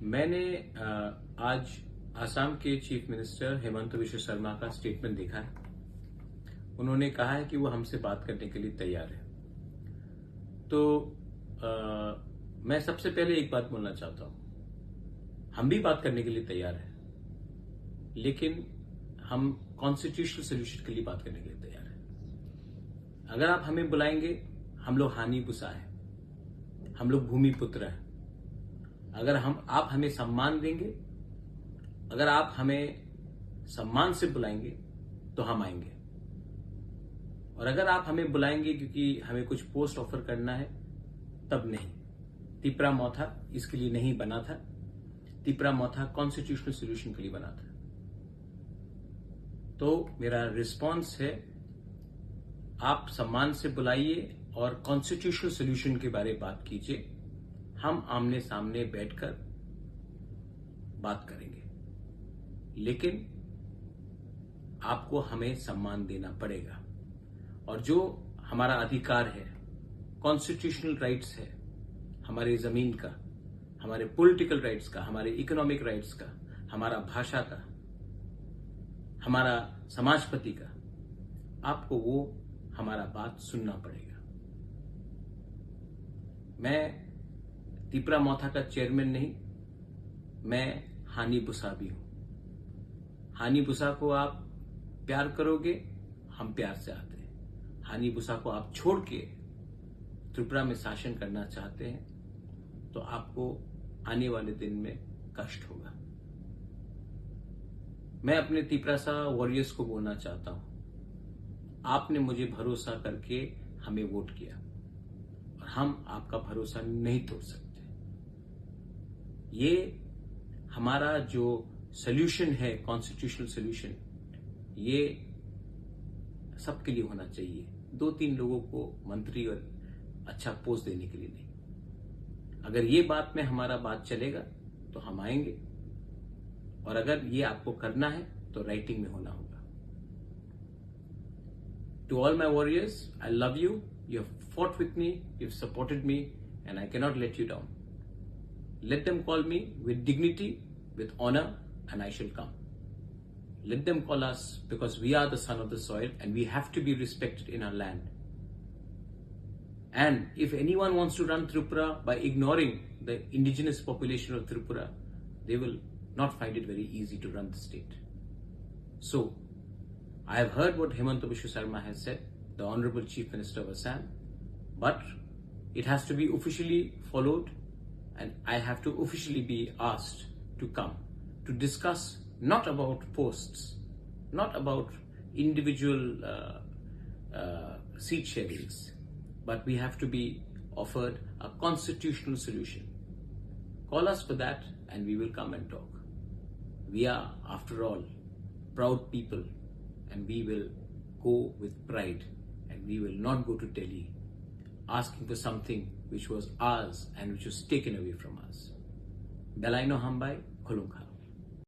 मैंने आज आसाम के चीफ मिनिस्टर हेमंत बिश्व शर्मा का स्टेटमेंट देखा है। उन्होंने कहा है कि वो हमसे बात करने के लिए तैयार है। तो मैं सबसे पहले एक बात बोलना चाहता हूं, हम भी बात करने के लिए तैयार हैं, लेकिन हम कॉन्स्टिट्यूशनल सोल्यूशन के लिए बात करने के लिए तैयार हैं। अगर आप हमें बुलाएंगे, हम लोग हानि बुसा है, हम लोग भूमिपुत्र हैं। अगर आप हमें सम्मान देंगे, अगर आप हमें सम्मान से बुलाएंगे तो हम आएंगे। और अगर आप हमें बुलाएंगे क्योंकि हमें कुछ पोस्ट ऑफर करना है, तब नहीं। तिपरा मौथा इसके लिए नहीं बना था। तिपरा मौथा कॉन्स्टिट्यूशनल सोल्यूशन के लिए बना था। तो मेरा रिस्पांस है, आप सम्मान से बुलाइए और कॉन्स्टिट्यूशनल सोल्यूशन के बारे में बात कीजिए। हम आमने सामने बैठकर बात करेंगे, लेकिन आपको हमें सम्मान देना पड़ेगा। और जो हमारा अधिकार है, कॉन्स्टिट्यूशनल राइट्स है, हमारी जमीन का, हमारे पॉलिटिकल राइट्स का, हमारे इकोनॉमिक राइट्स का, हमारा भाषा का, हमारा समाजपति का, आपको वो हमारा बात सुनना पड़ेगा। मैं तिपरा मौथा का चेयरमैन नहीं, मैं हानि बुसा भी हूं। हानि बुसा को आप प्यार करोगे, हम प्यार से आते हैं। हानि बुसा को आप छोड़ के त्रिपुरा में शासन करना चाहते हैं, तो आपको आने वाले दिन में कष्ट होगा। मैं अपने तिपरासा वॉरियर्स को बोलना चाहता हूं, आपने मुझे भरोसा करके हमें वोट किया और हम आपका भरोसा नहीं तोड़ सकते। ये हमारा जो सॉल्यूशन है, कॉन्स्टिट्यूशनल सॉल्यूशन, ये सबके लिए होना चाहिए। 2-3 लोगों को मंत्री और अच्छा पोस्ट देने के लिए नहीं। अगर ये बात में हमारा बात चलेगा तो हम आएंगे, और अगर ये आपको करना है तो राइटिंग में होना होगा। To all my warriors, I love you. You have fought with me, you have supported me, and I cannot let you down. Let them call me with dignity, with honor, and I shall come. Let them call us, because we are the son of the soil and we have to be respected in our land. And if anyone wants to run Tripura by ignoring the indigenous population of Tripura, they will not find it very easy to run the state. So, I have heard what Hemanta Biswa Sarma has said, the Honorable Chief Minister of Assam, but it has to be officially followed. And I have to officially be asked to come to discuss not about posts, not about individual seat sharings, but we have to be offered a constitutional solution. Call us for that and we will come and talk. We are, after all, proud people, and we will go with pride, and we will not go to Delhi asking for something which was ours and which was taken away from us. Belaino Hambai, Khulungkha.